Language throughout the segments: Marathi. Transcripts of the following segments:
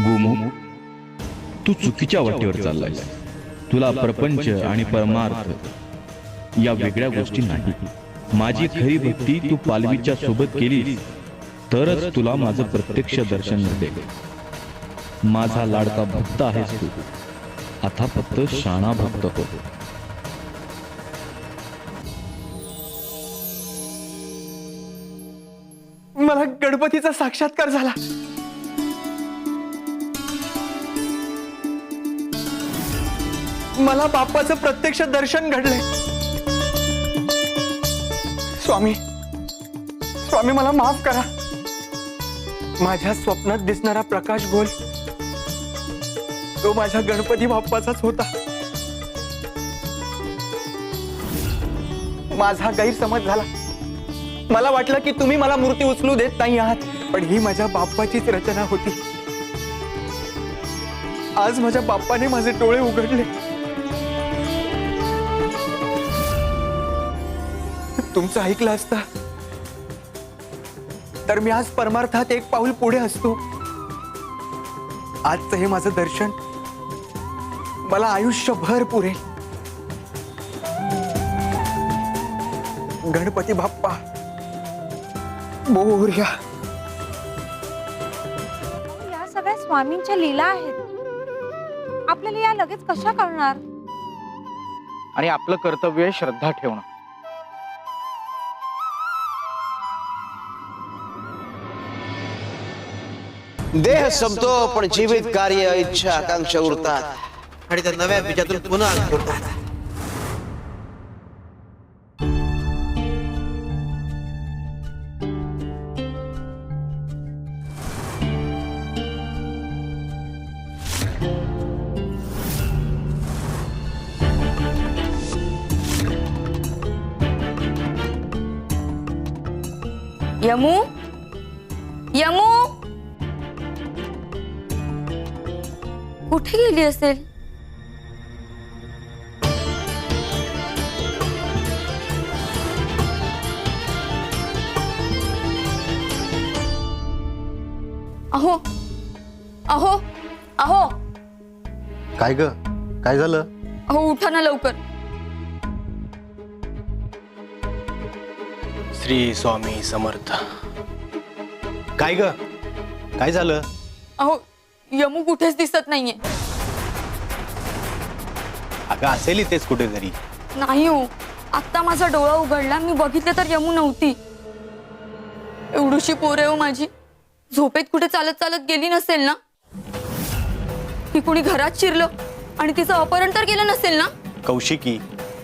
गोमू, तू चुकीच्या वाटेवर चाललायस. तुला प्रपंच आणि परमार्थ या वेगळ्या गोष्टी नाही. माझी खरी भक्ती तू पालवीच्या सोबत केलीस तरच तुला माझं प्रत्यक्ष दर्शन मिळेल. माझा लाडका भक्त आहेस तू. आता फक्त शाणा भक्त हो. मला गणपतीचा साक्षात्कार झाला. मला बाप्पाचं प्रत्यक्ष दर्शन घडलंय. स्वामी स्वामी मला माफ करा. माझ्या स्वप्नात दिसणारा प्रकाश गोल तो माझ्या गणपती बाप्पाचाच होता. माझा गैरसमज झाला. मला वाटलं की तुम्ही मला मूर्ती उचलू देत नाही आहात, पण ही माझ्या बाप्पाचीच रचना होती. आज माझ्या बाप्पाने माझे डोळे उघडले. तुमचं ऐकलं असतं तर मी आज परमार्थात एक पाऊल पुढे असतो. आजचं हे माझं दर्शन मला आयुष्यभर पुरेल. गणपती बाप्पा मोरया. या सगळ्या स्वामींच्या लीला आहेत. आपल्याला या लगेच कशा कळणार? आणि आपलं कर्तव्य आहे श्रद्धा ठेवणं. देह संपतो पण जीवित कार्य इच्छा आकांक्षा उरतात आणि त्या नव्या बीजातून पुन्हा अंकुरतात. यमू, यमू कुठे गेली असेल? अहो अहो अहो, काय ग, काय झालं? अहो उठा ना लवकर. श्री स्वामी समर्थ. काय ग, काय झालं? अहो यमू कुठेच दिसत नाहीये. अगं असेल इथेच कुठेतरी. नाही हो, आता माझा डोळा उघडला, मी बघितलं तर यमू नव्हती. एवढीशी पोरे हो माझी, झोपेत कुठे चालत चालत गेली नसेल ना? ती कुणी घरात शिरलं आणि तिचं अपहरण तर केलं नसेल ना? कौशिकी,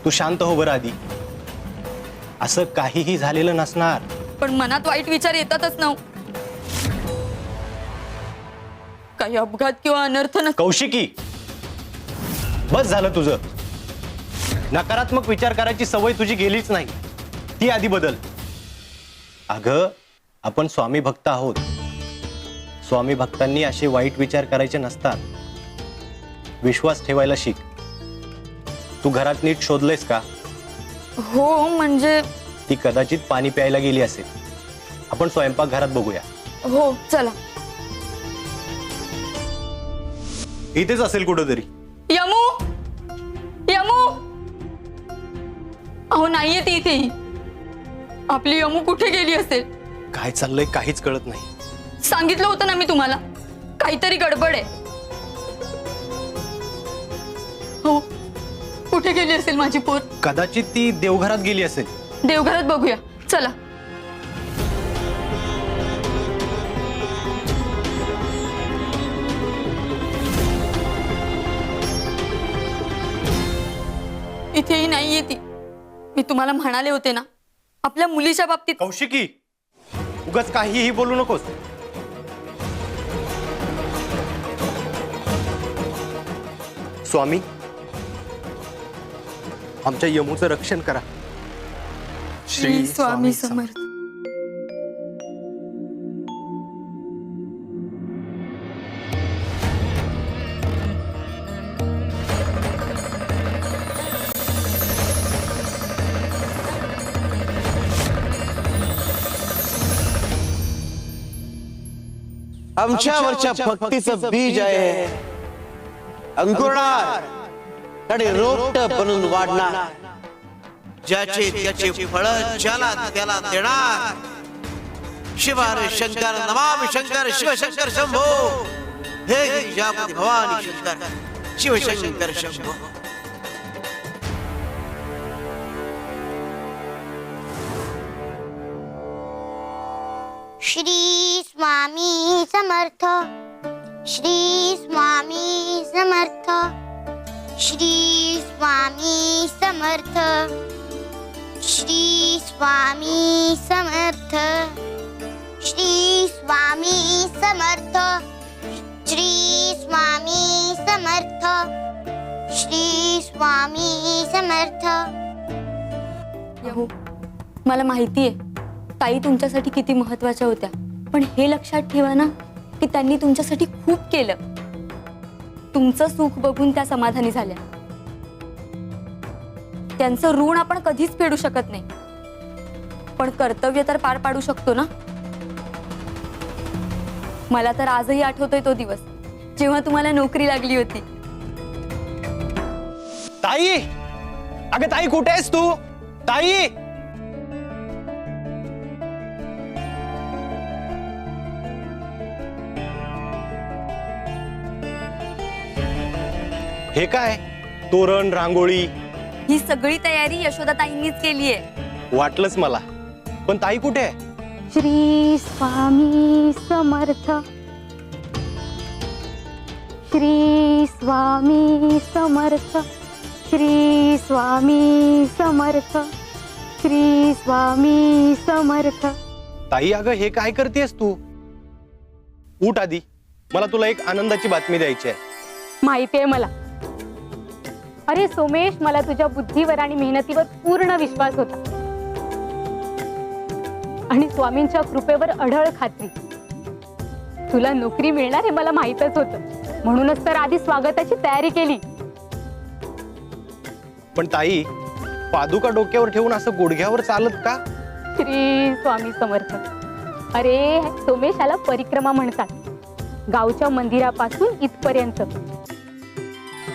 तू शांत हो बरं आधी. असं काहीही झालेलं नसणार. पण मनात वाईट विचार येतातच ना. काही अपघात किंवा अनर्थ न. कौशिकी, बस झालं तुझं. नकारात्मक विचार करायची सवय तुझी गेलीच नाही, ती आधी बदल. अगं आपण स्वामी भक्त आहोत. स्वामी भक्तांनी असे वाईट विचार करायचे नसतात. विश्वास ठेवायला शिक. तू घरात नीट शोधलंयस का? हो म्हणजे ती कदाचित पाणी प्यायला गेली असेल. आपण स्वयंपाक घरात बघूया. हो चला. इथेच असेल कुठंतरी. यमू, यमू. अहो नाहीये ती इथेही. आपली यमू कुठे गेली असेल? काय चाललंय काहीच कळत नाही. सांगितलं होतं ना मी तुम्हाला, काहीतरी गडबड आहे. हो, कुठे गेली असेल माझी पोर? कदाचित ती देवघरात गेली असेल. देवघरात बघूया चला. इथेही नाहीये ती. मी तुम्हाला म्हणाले होते ना, आपल्या मुलीच्या बाबतीत. कौशिकी, उगाच काहीही बोलू नकोस. स्वामी, आमच्या यमूचं रक्षण करा. श्री स्वामी समर्थ. आमच्यावरच्या भक्तीचं बीज आहे, अंकुरणार आणि रोपट बनून वाढणार, ज्याचे त्याचे फळ ज्याला त्याला देणार. शिवार शंकर नमामि शंकर शिव शंकर शंभो, हे गिरिजापती भवानी शंकर शिव शंकर शंभो. श्री स्वामी समर्थ, श्री स्वामी समर्थ, श्री स्वामी समर्थ, श्री स्वामी समर्थ, श्री स्वामी समर्थ, श्री स्वामी समर्थ, श्री स्वामी समर्थ. यहू, मला माहिती आहे ताई तुमच्यासाठी किती महत्वाच्या होत्या, पण हे लक्षात ठेवा ना की त्यांनी तुमच्यासाठी खूप केलं. तुमचं सुख बघून त्या समाधानी झाल्या. त्यांचं ऋण आपण कधीच फेडू शकत नाही, पण कर्तव्य तर पार पाडू शकतो ना. मला तर आजही आठवतोय तो दिवस जेव्हा तुम्हाला नोकरी लागली होती. ताई, अगं ताई कुठे आहेस तू? ताई, हे काय तोरण रांगोळी? ही सगळी तयारी यशोदाताईंनीच केली आहे. वाटलंच मला, पण ताई कुठे आहे? श्री स्वामी समर्थ, श्री स्वामी समर्थ, श्री स्वामी समर्थ, श्री स्वामी समर्थ. ताई अगं हे काय करतेस तू? उठ आधी, मला तुला एक आनंदाची बातमी द्यायची आहे. माहिती आहे मला. अरे सोमेश, मला तुझ्या बुद्धीवर आणि मेहनतीवर पूर्ण विश्वास होता आणि स्वामींच्या कृपेवर अढळ खात्री. तुला नोकरी मिळणार हे मला माहीतच होतं, म्हणूनच तर आधी स्वागताची तयारी केली. पण ताई, पादुका डोक्यावर ठेवून असं गुडघ्यावर चालत का? श्री स्वामी समर्थ. अरे सोमेशाला परिक्रमा म्हणतात. गावच्या मंदिरापासून इथपर्यंत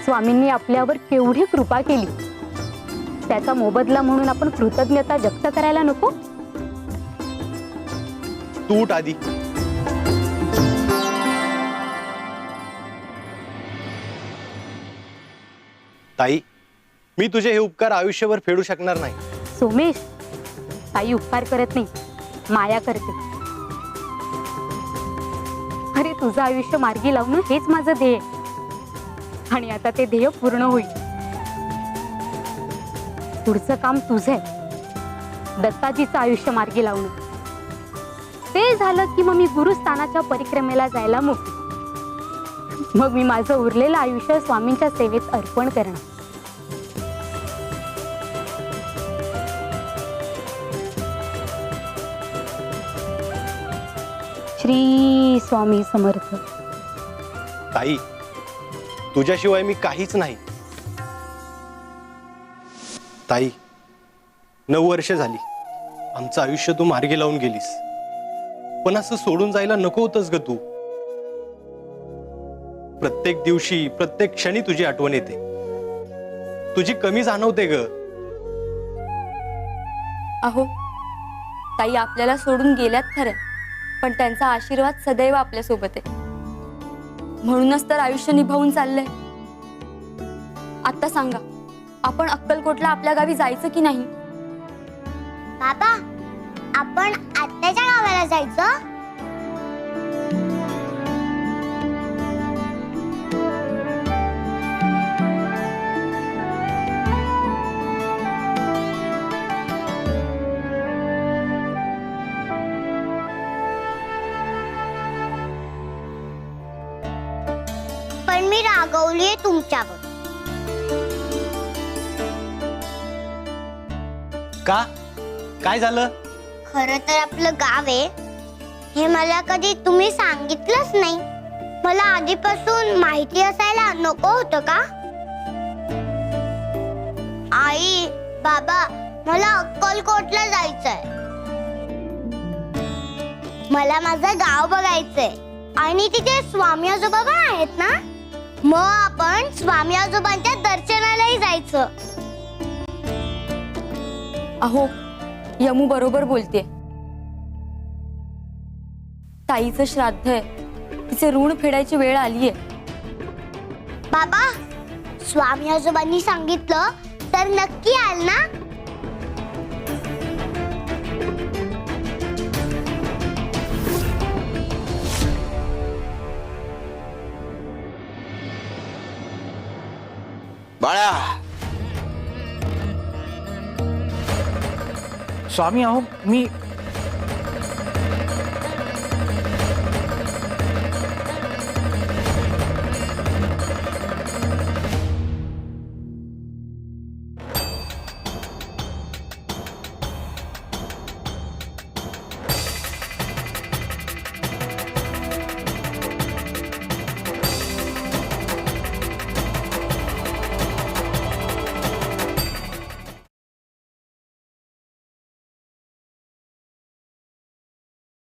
स्वामींनी आपल्यावर केवढी कृपा केली, त्याचा मोबदला म्हणून आपण कृतज्ञता व्यक्त करायला नको? तू उठ आधी. ताई, मी तुझे हे उपकार आयुष्यभर फेडू शकणार नाही. सोमेश, ताई उपकार करत नाही, माया करते. अरे तुझं आयुष्य मार्गी लावणं हेच माझं ध्येय, आणि आता ते ध्येय पूर्ण होईल. पुढचं काम तुझं आहे, दत्ताजीचं आयुष्य मार्गी लावणं. ते झालं की मग मी गुरुस्थानाच्या परिक्रमेला जायला मोकळी. मग मी माझं उरलेलं आयुष्य स्वामींच्या सेवेत अर्पण करणार. श्री स्वामी समर्थ. ताई, तुझ्याशिवाय मी काहीच नाही. ताई, 9 वर्ष झाली आमचं आयुष्य तू मार्गी लावून गेलीस, पण असं सोडून जायला नको होतंस ग तू. प्रत्येक दिवशी प्रत्येक क्षणी तुझी आठवण येते, तुझी कमी जाणवते ग. अहो ताई आपल्याला सोडून गेल्यात खरं, पण त्यांचा आशीर्वाद सदैव आपल्या सोबत आहे. म्हणूनच तर आयुष्य निभावून चाललंय. आता सांगा, आपण अक्कलकोटला आपल्या गावी जायचं की नाही? बाबा, आपण आत्याच्या गावाला जायचं? पण मी रागवलीये तुमच्यावर. का? काय झालं? खरं तर आपलं गाव आहे हे मला कधी तुम्ही सांगितलंच नाही. मला आधीपासून माहिती असायला नको होतं का? आई, बाबा, मला अक्कलकोटला जायचंय. मला माझं गाव बघायचंय. आणि तिथे स्वामी आजोबा पण आहेत ना, मग आपण स्वामी आजोबांच्या दर्शनालाही जायचं. अहो, यमू बरोबर बोलते. ताईचं श्राद्ध आहे, तिचे ऋण फेडायची वेळ आलीये. बाबा, स्वामी आजोबांनी सांगितलं तर नक्की याल ना? बाळा, स्वामी, अहो मी